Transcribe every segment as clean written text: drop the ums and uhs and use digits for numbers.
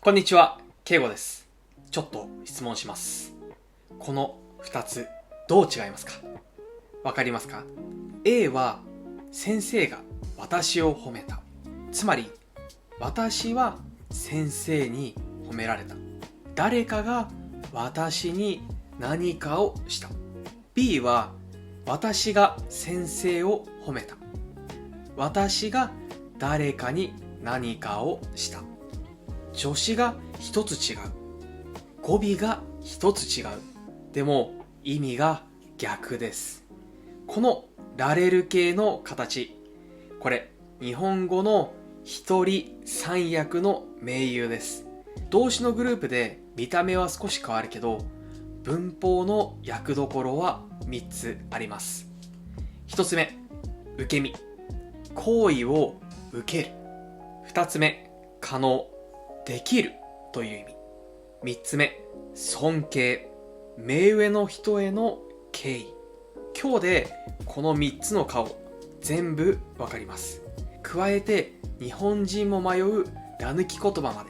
こんにちは、ケイゴです。ちょっと質問します。この2つ、どう違いますか？わかりますか？ A は、先生が私を褒めた。つまり、私は先生に褒められた。誰かが私に何かをした。B は、私が先生を褒めた。私が誰かに何かをした。助詞が一つ違う。語尾が一つ違う。でも意味が逆です。このラレル形の形、これ日本語の一人三役の盟友です。動詞のグループで見た目は少し変わるけど、文法の役どころは3つあります。1つ目、受け身。行為を受ける。2つ目、可能。できるという意味。3つ目、尊敬。目上の人への敬意。今日でこの3つの顔、全部わかります。加えて日本人も迷うら抜き言葉まで。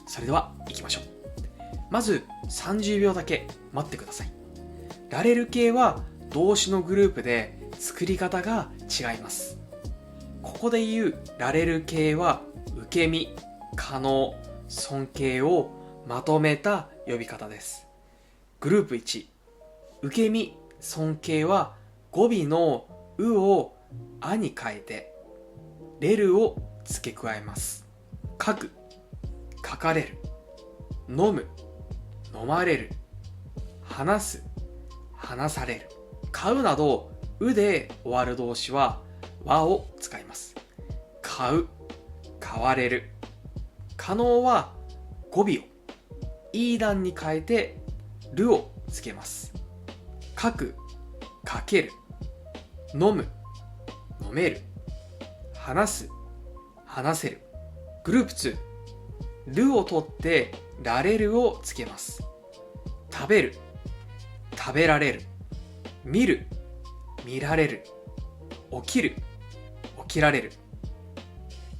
それでは行きましょう。まず30秒だけ待ってください。ラレル形は動詞のグループで作り方が違います。ここで言うラレル形は受け身、可能、尊敬をまとめた呼び方です。グループ1、受け身、尊敬は語尾のうをあに変えて、れるを付け加えます。書く、書かれる、飲む、飲まれる、話す、話される。買うなど、うで終わる動詞は和を使います。買う、買われる。可能は語尾をいい段に変えてるをつけます。書く、書ける、飲む、飲める、話す、話せる。グループ2、るを取ってられるをつけます。食べる、食べられる、見る、見られる、起きる、起きられる。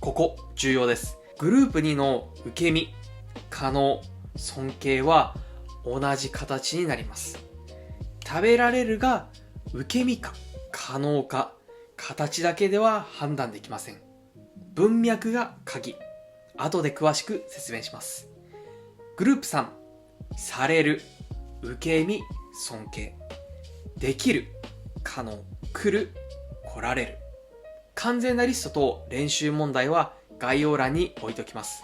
ここ重要です。グループ2の受け身、可能、尊敬は同じ形になります。食べられるが受け身か可能か、形だけでは判断できません。文脈が鍵。後で詳しく説明します。グループ3、される、受け身、尊敬。できる、可能、来る、来られる。完全なリストと練習問題は概要欄に置いておきます。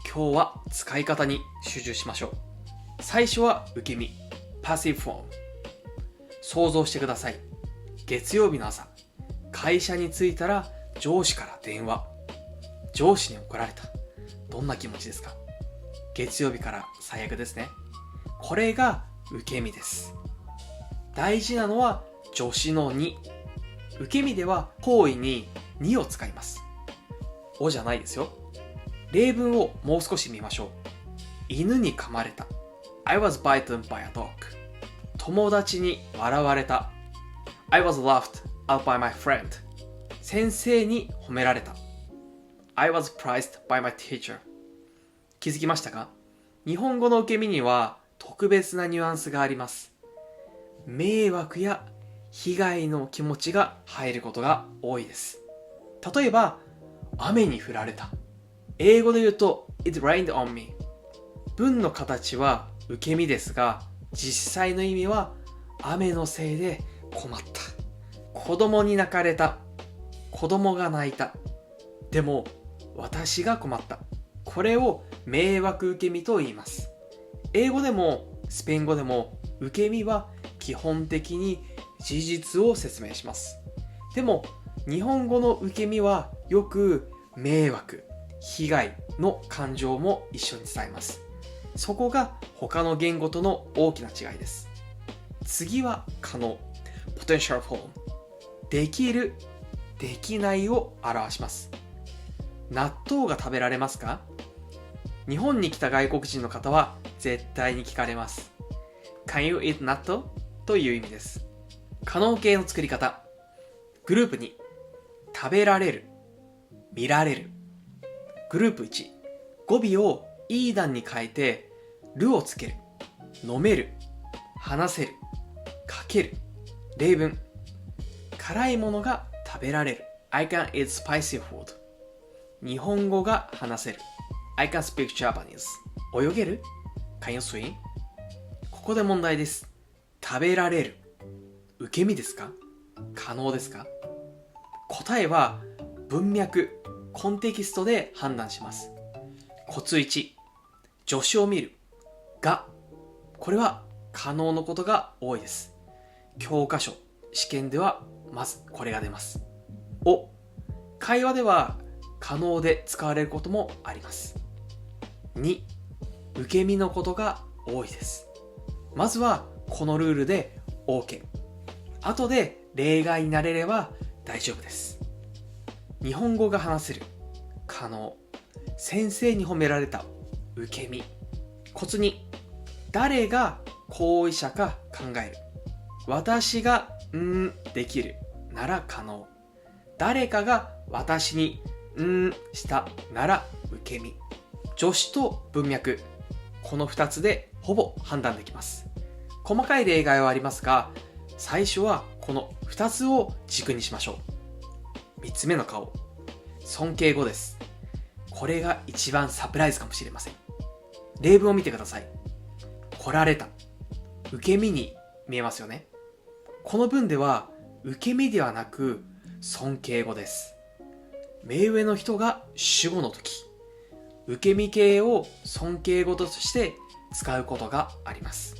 今日は使い方に集中しましょう。最初は受け身、パシブフォーム。想像してください。月曜日の朝、会社に着いたら上司から電話。上司に怒られた。どんな気持ちですか？月曜日から最悪ですね。これが受け身です。大事なのは助詞のに。受け身では行為ににを使います。おじゃないですよ。例文をもう少し見ましょう。犬に噛まれた。I was bitten by a dog. 友達に笑われた。I was laughed at by my friend. 先生に褒められた。I was praised by my teacher. 気づきましたか？日本語の受け身には特別なニュアンスがあります。迷惑や被害の気持ちが入ることが多いです。例えば、雨に降られた。英語で言うと It rained on me。 文の形は受け身ですが、実際の意味は雨のせいで困った。子供に泣かれた。子供が泣いた。でも私が困った。これを迷惑受け身と言います。英語でもスペイン語でも受け身は基本的に事実を説明します。でも日本語の受け身はよく迷惑、被害の感情も一緒に伝えます。そこが他の言語との大きな違いです。次は可能、potential form。できる、できないを表します。納豆が食べられますか？日本に来た外国人の方は絶対に聞かれます。Can you eat 納豆？という意味です。可能形の作り方。グループ2、食べられる、見られる。グループ1、語尾をいい段に変えてるをつける。飲める、話せる、かける。例文。辛いものが食べられる。I can eat spicy food. 日本語が話せる。I can speak Japanese. 泳げる？ Can you swim? ここで問題です。食べられる。受け身ですか？可能ですか？答えは文脈、コンテキストで判断します。コツ1、助詞を見る。が、これは可能のことが多いです。教科書、試験ではまずこれが出ます。お、会話では可能で使われることもあります。2、受け身のことが多いです。まずはこのルールで OK。後で例外になれれば大丈夫です。日本語が話せる。可能。先生に褒められた。受け身。コツ2、誰が行為者か考える。私ができるなら可能。誰かが私にしたなら受け身。助詞と文脈、この2つでほぼ判断できます。細かい例外はありますが、最初はこの2つを軸にしましょう。3つ目の顔、尊敬語です。これが一番サプライズかもしれません。例文を見てください。来られた。受け身に見えますよね。この文では受け身ではなく尊敬語です。目上の人が主語の時、受け身形を尊敬語として使うことがあります。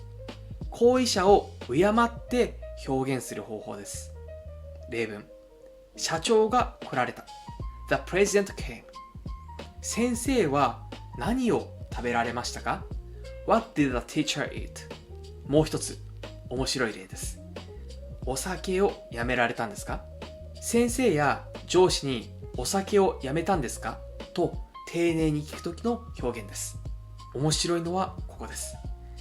行為者を敬って表現する方法です。例文。社長が来られた。The president came. 先生は何を食べられましたか？ What did the teacher eat? もう一つ面白い例です。お酒をやめられたんですか？先生や上司にお酒をやめたんですか？と丁寧に聞くときの表現です。面白いのはここです。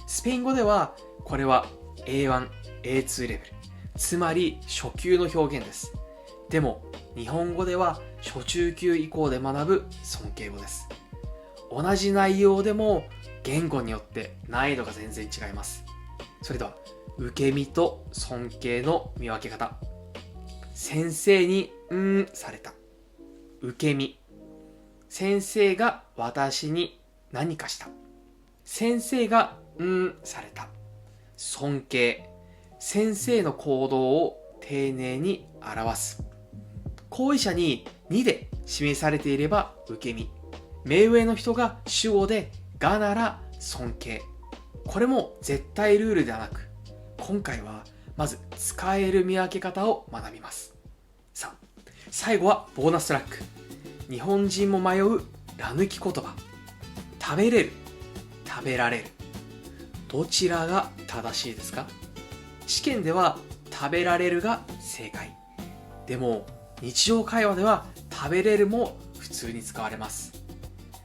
スペイン語ではこれは A1、A2 レベル、つまり初級の表現です。でも日本語では初中級以降で学ぶ尊敬語です。同じ内容でも言語によって難易度が全然違います。それでは受け身と尊敬の見分け方。先生にされた。受け身。先生が私に何かした。先生がされた。尊敬。先生の行動を丁寧に表す。行為者に2で示されていれば受け身。目上の人が主語でがなら尊敬。これも絶対ルールではなく、今回はまず使える見分け方を学びます。さあ、最後はボーナストラック。日本人も迷うら抜き言葉。食べれる、食べられる。どちらが正しいですか？試験では食べられるが正解。でも日常会話では食べれるも普通に使われます。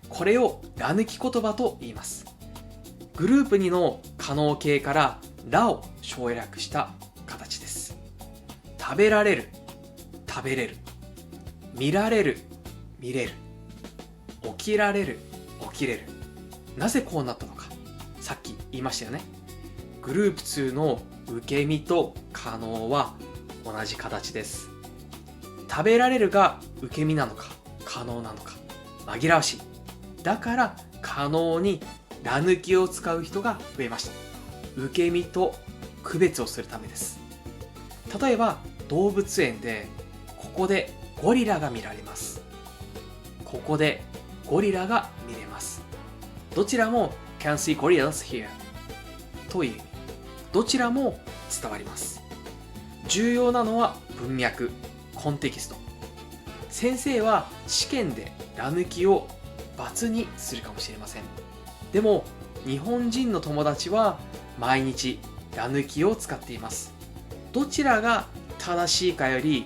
これをら抜き言葉と言います。グループ2の可能形かららを省略した形です。食べられる、食べれる。見られる、見れる。起きられる、起きれる。なぜこうなったのか。さっき言いましたよね。グループ2の受け身と可能は同じ形です。食べられるが受け身なのか可能なのか紛らわしい。だから可能にら抜きを使う人が増えました。受け身と区別をするためです。例えば動物園でここでゴリラが見られます。ここでゴリラが見れます。どちらも can see gorillas here という意味。どちらも伝わります。重要なのは文脈、コンテキスト。先生は試験でら抜きを×にするかもしれません。でも日本人の友達は毎日ら抜きを使っています。どちらが正しいかより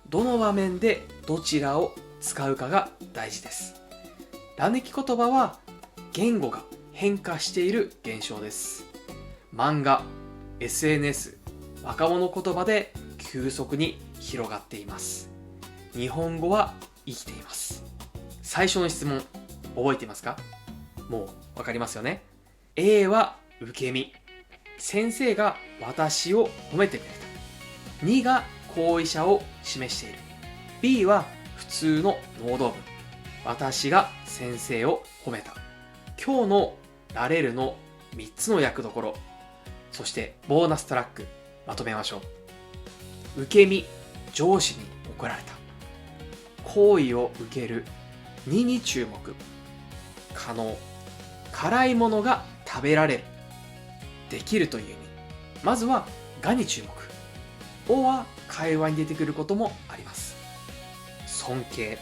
どの場面でどちらを使うかが大事です。ら抜き言葉は言語が変化している現象です。漫画、SNS、若者言葉で急速に広がっています。日本語は生きています。最初の質問覚えていますか？もうわかりますよね。A は受け身。先生が私を褒めてくれた。2が行為者を示している。B は普通の能動文。私が先生を褒めた。今日のられるの3つの役どころ、そしてボーナストラックまとめましょう。受け身、上司に怒られた。行為を受ける、2に注目。可能、辛いものが食べられる。できるという意味。まずはがに注目。おは会話に出てくることもあります。尊敬、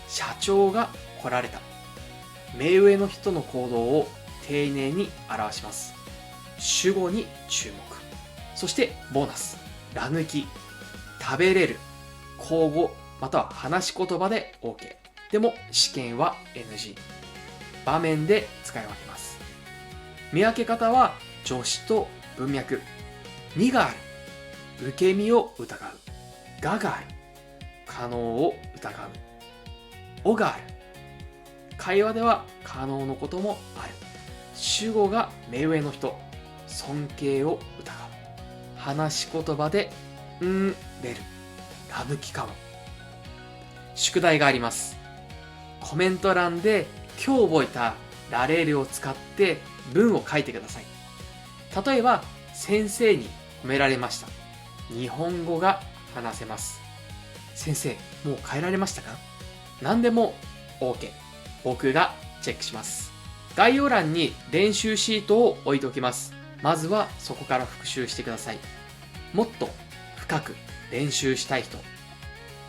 社長が来られた。目上の人の行動を丁寧に表します。主語に注目。そしてボーナス、ら抜き、食べれる、口語または話し言葉で OK。でも試験は NG。場面で使い分けます。見分け方は助詞と文脈。2がある。受け身を疑う。ががある。可能を疑う。おがある。会話では可能のこともある。主語が目上の人。尊敬を疑う。話し言葉で出る。ら抜きかも。宿題があります。コメント欄で今日覚えたられるを使って文を書いてください。例えば、先生に褒められました。日本語が話せます。先生、もう変えられましたか？何でも OK。僕がチェックします。概要欄に練習シートを置いておきます。まずはそこから復習してください。もっと深く練習したい人、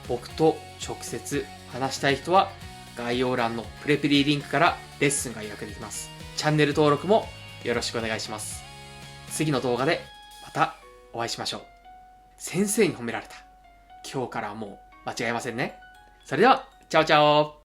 僕と直接話したい人は概要欄のプレプリリンクからレッスンが予約できます。チャンネル登録もよろしくお願いします。次の動画でまたお会いしましょう。先生に褒められた。今日からはもう間違えませんね。それでは、チャオチャオ。